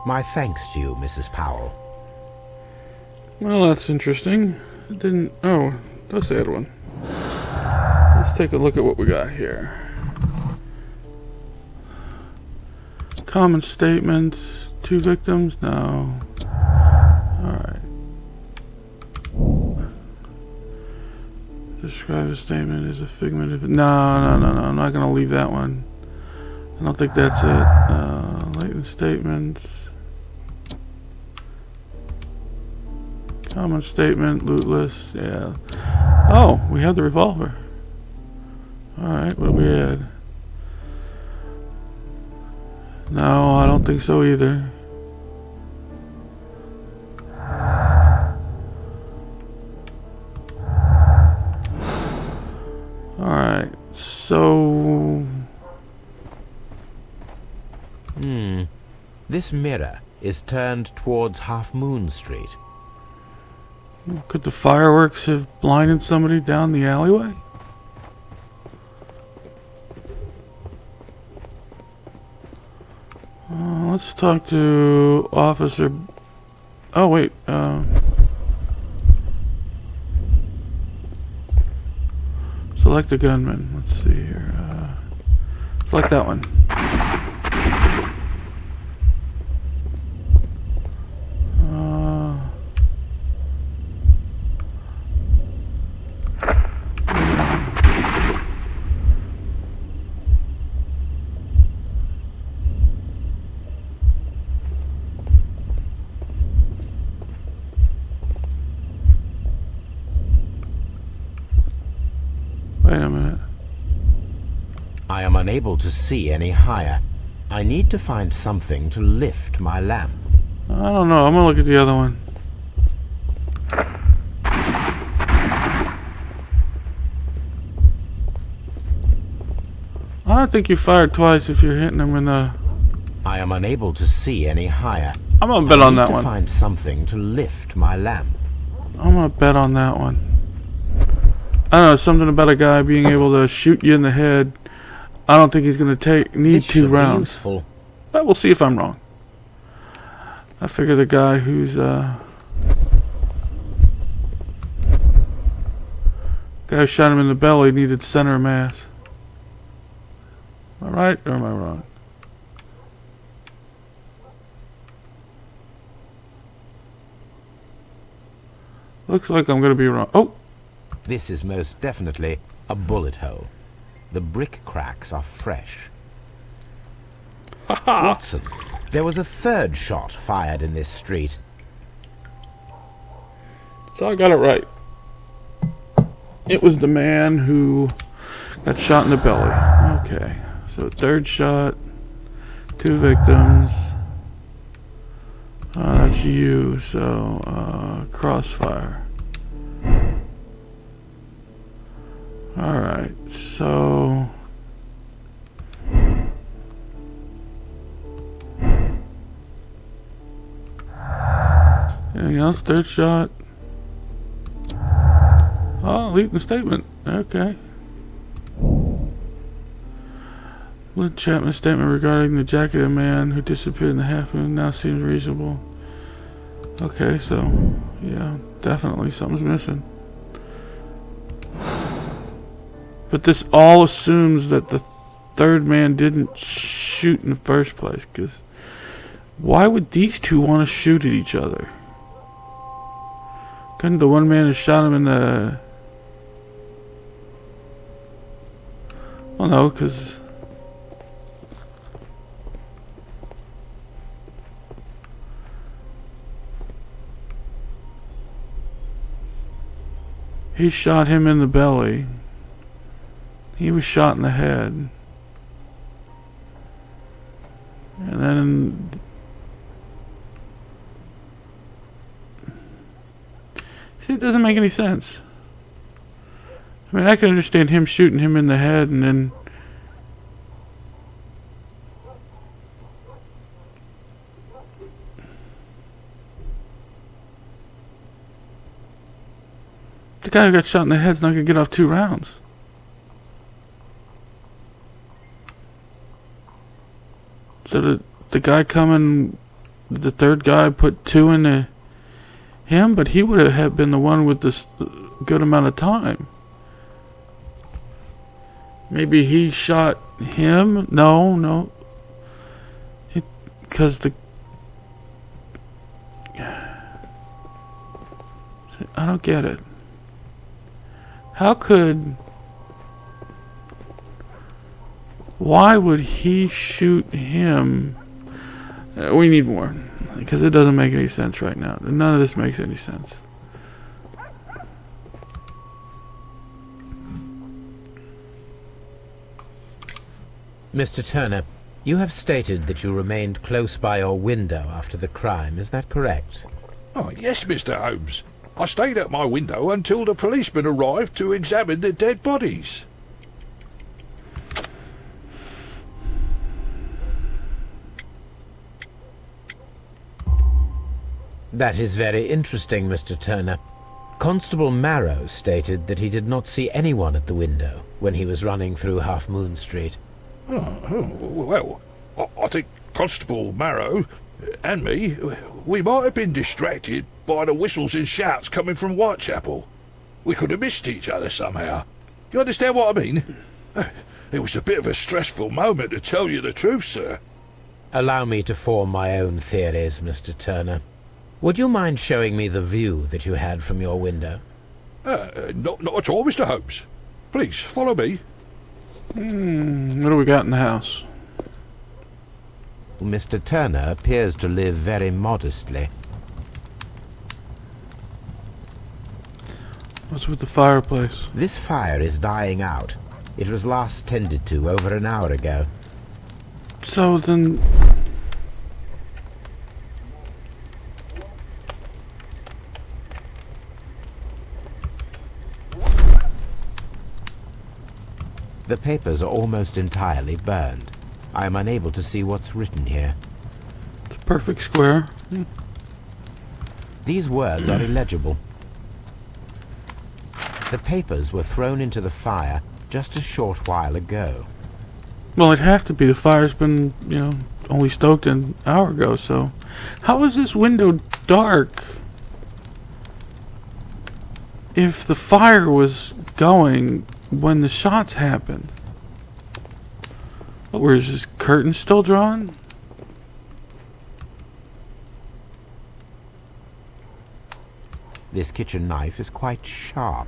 My thanks to you, Mrs. Powell. Well, that's interesting. It didn't... Oh, that's the other one. Let's take a look at what we got here. Common statements. 2 victims? No. Alright. Describe a statement as a figment of... No. I'm not going to leave that one. I don't think that's it. Latent statements. Common statement. Lootless. Yeah. Oh, we have the revolver. Alright, what do we add? No, I don't think so either. Alright, so... This mirror is turned towards Half Moon Street. Could the fireworks have blinded somebody down the alleyway? Let's talk to Officer... Oh, wait. Select the gunman. Let's see here. Select that one. Wait a minute. I am unable to see any higher. I need to find something to lift my lamp. I don't know. I'm gonna look at the other one. I don't think you fired twice if you're hitting them in the... I am unable to see any higher. I'm gonna bet on that one. I need to find something to lift my lamp. I'm gonna bet on that one. I don't know, something about a guy being able to shoot you in the head. I don't think he's gonna need 2 rounds. Useful. But we'll see if I'm wrong. I figure the guy who's guy who shot him in the belly needed center of mass. Am I right or am I wrong? Looks like I'm gonna be wrong. Oh! This is most definitely a bullet hole. The brick cracks are fresh. Watson, there was a 3rd shot fired in this street. So I got it right. It was the man who got shot in the belly. Okay. So 3rd shot, 2 victims. That's you, so crossfire. Alright, so... Anything else? 3rd shot. Oh, leaving the statement. Okay. Lynn Chapman's statement regarding the jacketed man who disappeared in the half moon now seems reasonable. Okay, so, yeah, definitely something's missing. But this all assumes that the 3rd man didn't shoot in the first place, because why would these 2 want to shoot at each other? Couldn't the one man who shot him in the... Well, no, because... he shot him in the belly. He was shot in the head. And then... See, it doesn't make any sense. I mean, I can understand him shooting him in the head and then... The guy who got shot in the head's not going to get off 2 rounds. So the guy coming the third guy put 2 into him, but he would have been the one with this good amount of time. Maybe he shot him? No. Because I don't get it. How could... Why would he shoot him? We need more. Because it doesn't make any sense right now. None of this makes any sense. Mr. Turner, you have stated that you remained close by your window after the crime. Is that correct? Oh, yes, Mr. Holmes. I stayed at my window until the policeman arrived to examine the dead bodies. That is very interesting, Mr. Turner. Constable Marrow stated that he did not see anyone at the window when he was running through Half Moon Street. Well, I think Constable Marrow and me, we might have been distracted by the whistles and shouts coming from Whitechapel. We could have missed each other somehow. You understand what I mean? It was a bit of a stressful moment, to tell you the truth, sir. Allow me to form my own theories, Mr. Turner. Would you mind showing me the view that you had from your window? Not at all, Mr. Holmes. Please, follow me. What do we got in the house? Mr. Turner appears to live very modestly. What's with the fireplace? This fire is dying out. It was last tended to over an hour ago. So then... The papers are almost entirely burned. I am unable to see what's written here. It's a perfect square. These words are illegible. The papers were thrown into the fire just a short while ago. Well, it'd have to be. The fire's been, only stoked an hour ago, so... How is this window dark? If the fire was going when the shots happened. What, where's this curtain still drawn? This kitchen knife is quite sharp.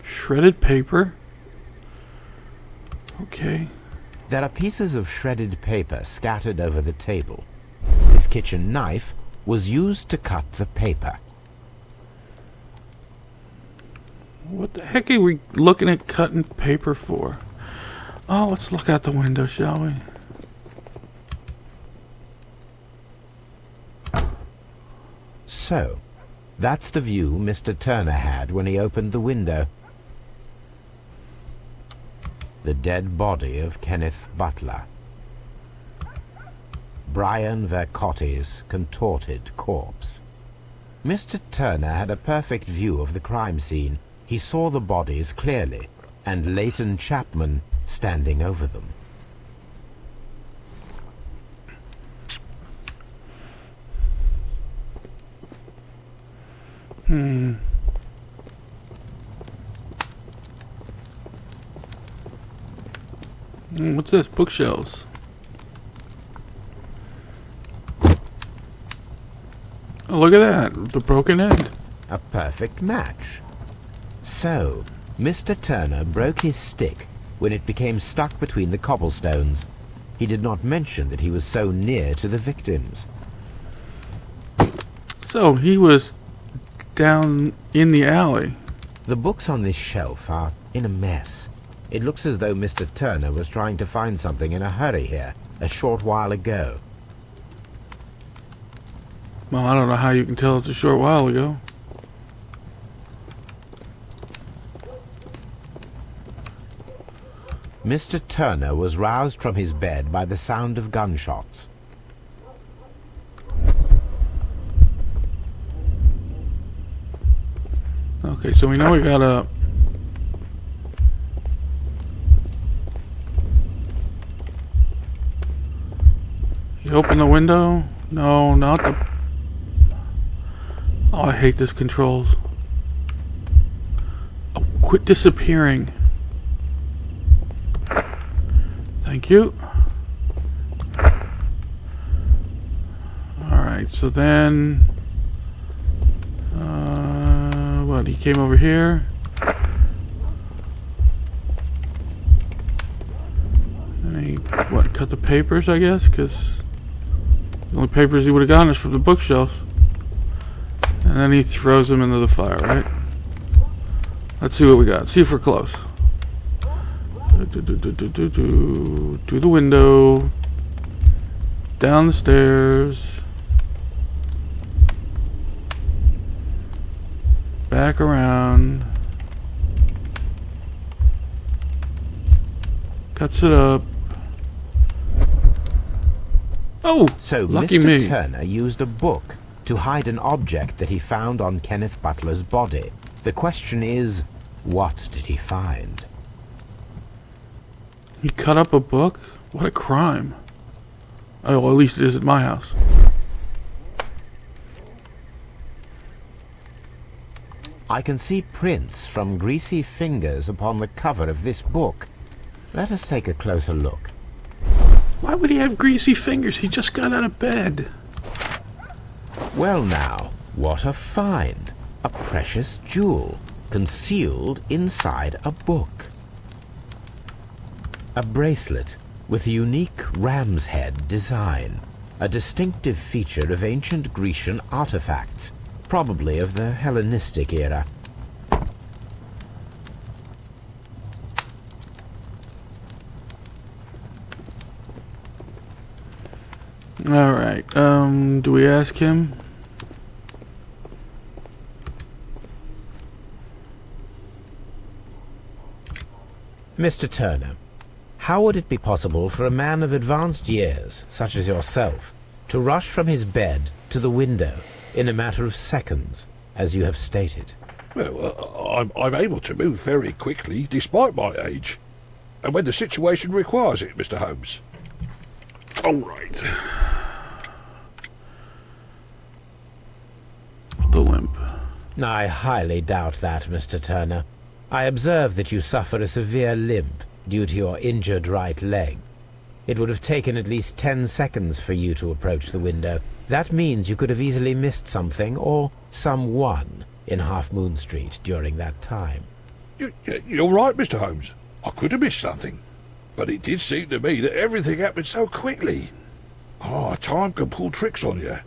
Shredded paper. Okay. There are pieces of shredded paper scattered over the table. This kitchen knife was used to cut the paper. What the heck are we looking at cutting paper for? Oh, let's look out the window, shall we? So, that's the view Mr. Turner had when he opened the window. The dead body of Kenneth Butler. Brian Vercotti's contorted corpse. Mr. Turner had a perfect view of the crime scene. He saw the bodies clearly, and Leighton Chapman standing over them. What's this? Bookshelves. Oh, look at that. The broken end. A perfect match. So, Mr. Turner broke his stick when it became stuck between the cobblestones. He did not mention that he was so near to the victims. So, he was down in the alley. The books on this shelf are in a mess. It looks as though Mr. Turner was trying to find something in a hurry here, a short while ago. Well, I don't know how you can tell it's a short while ago. Mr. Turner was roused from his bed by the sound of gunshots. Okay, so we know we got a open the window? No, not the... Oh, I hate this controls. Oh, quit disappearing. Thank you. Alright, so then... what, he came over here. And he, what, cut the papers, I guess? Because the only papers he would have gotten is from the bookshelf. And then he throws them into the fire, right? Let's see what we got. See if we're close. To the window. Down the stairs. Back around. Cuts it up. Oh, So lucky Mr. me. Turner used a book to hide an object that he found on Kenneth Butler's body. The question is, what did he find? He cut up a book? What a crime. Oh, well, at least it is at my house. I can see prints from greasy fingers upon the cover of this book. Let us take a closer look. Why would he have greasy fingers? He just got out of bed. Well now, what a find! A precious jewel, concealed inside a book. A bracelet with a unique ram's head design, a distinctive feature of ancient Grecian artifacts, probably of the Hellenistic era. Alright, do we ask him? Mr. Turner, how would it be possible for a man of advanced years, such as yourself, to rush from his bed to the window in a matter of seconds, as you have stated? Well, I'm able to move very quickly, despite my age. And when the situation requires it, Mr. Holmes. Alright. The limp. I highly doubt that, Mr. Turner. I observe that you suffer a severe limp due to your injured right leg. It would have taken at least 10 seconds for you to approach the window. That means you could have easily missed something or someone in Half Moon Street during that time. You're right, Mr. Holmes. I could have missed something. But it did seem to me that everything happened so quickly. Time can pull tricks on you.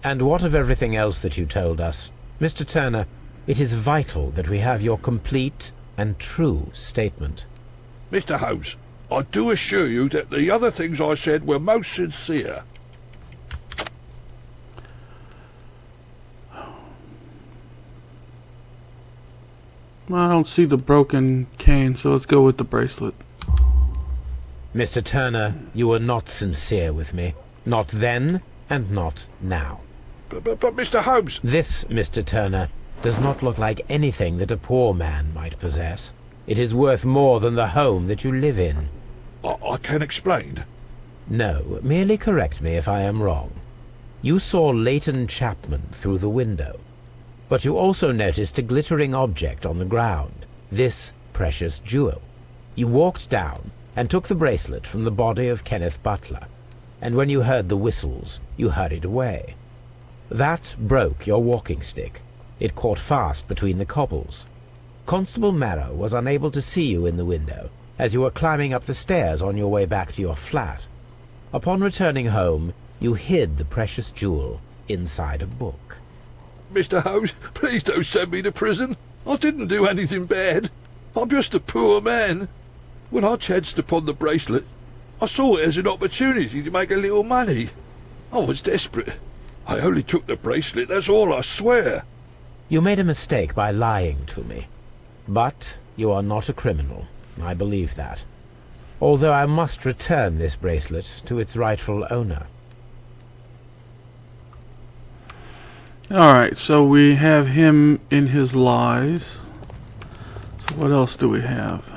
And what of everything else that you told us? Mr. Turner, it is vital that we have your complete and true statement. Mr. Holmes, I do assure you that the other things I said were most sincere. I don't see the broken cane, so let's go with the bracelet. Mr. Turner, you were not sincere with me. Not then, and not now. But Mr. Holmes... This, Mr. Turner, does not look like anything that a poor man might possess. It is worth more than the home that you live in. I can explain. No, merely correct me if I am wrong. You saw Leighton Chapman through the window, but you also noticed a glittering object on the ground, this precious jewel. You walked down and took the bracelet from the body of Kenneth Butler, and when you heard the whistles, you hurried away. That broke your walking stick. It caught fast between the cobbles. Constable Marrow was unable to see you in the window, as you were climbing up the stairs on your way back to your flat. Upon returning home, you hid the precious jewel inside a book. Mr. Holmes, please don't send me to prison. I didn't do anything bad. I'm just a poor man. When I chanced upon the bracelet, I saw it as an opportunity to make a little money. I was desperate. I only took the bracelet, that's all, I swear. You made a mistake by lying to me. But you are not a criminal. I believe that. Although I must return this bracelet to its rightful owner. Alright, so we have him in his lies. So what else do we have?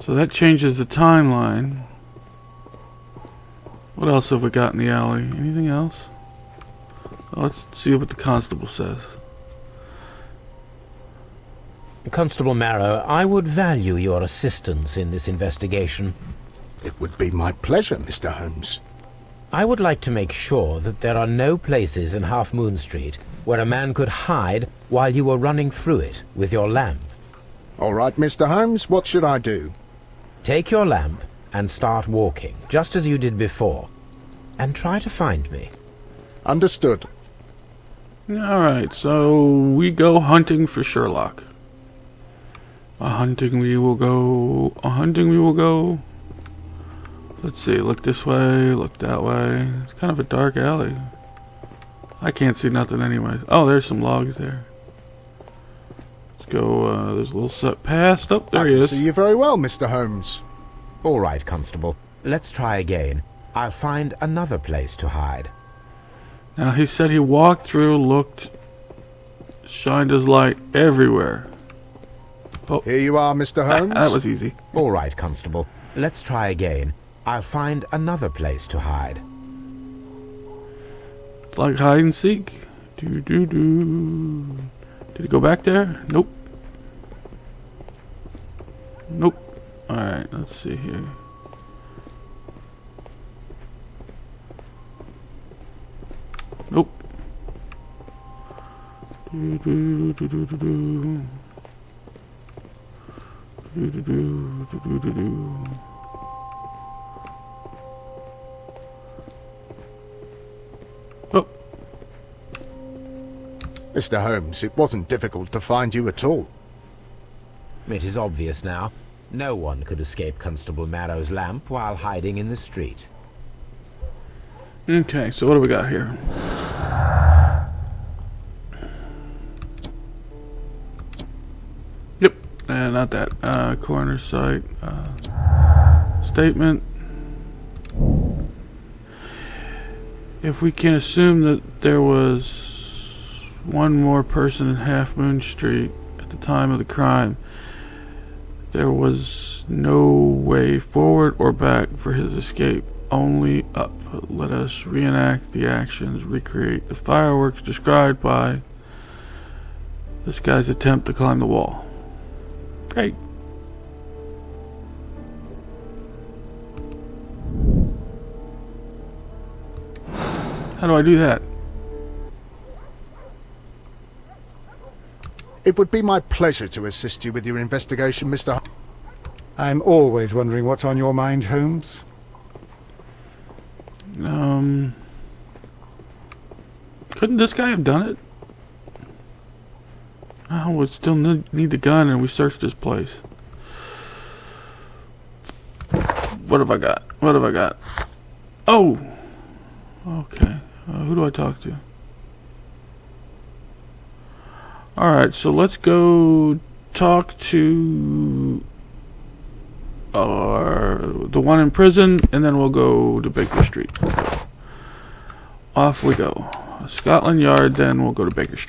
So that changes the timeline. What else have we got in the alley? Anything else? Let's see what the constable says. Constable Marrow, I would value your assistance in this investigation. It would be my pleasure, Mr. Holmes. I would like to make sure that there are no places in Half Moon Street where a man could hide while you were running through it with your lamp. All right, Mr. Holmes, what should I do? Take your lamp and start walking, just as you did before, and try to find me. Understood. Alright, so we go hunting for Sherlock. A hunting we will go. A hunting we will go. Let's see, look this way, look that way. It's kind of a dark alley. I can't see nothing anyway. Oh, there's some logs there. Let's go, there's a little set past. Oh, there he is. I see you very well, Mr. Holmes. All right, Constable. Let's try again. I'll find another place to hide. Now, he said he walked through, looked, shined his light everywhere. Oh, Here you are, Mr. Holmes. that was easy. All right, Constable. Let's try again. I'll find another place to hide. It's like hide and seek. Do. Did he go back there? Nope. Nope. Alright, let's see here. Nope. Oh, Mr. Holmes, it wasn't difficult to find you at all. It is obvious now. No one could escape Constable Marrow's lamp while hiding in the street. okay, so what do we got here? Yep, not that. Coroner site. Statement. If we can assume that there was one more person in Half Moon Street at the time of the crime, there was no way forward or back for his escape, only up. Let us reenact the actions, recreate the fireworks described by this guy's attempt to climb the wall. Great. How do I do that? It would be my pleasure to assist you with your investigation, Mr. Holmes. I'm always wondering what's on your mind, Holmes. Couldn't this guy have done it? Oh, we still need the gun, and we searched this place. What have I got? What have I got? Oh! Okay. Who do I talk to? Alright, so let's go talk to the one in prison, and then we'll go to Baker Street. Off we go. Scotland Yard, then we'll go to Baker Street.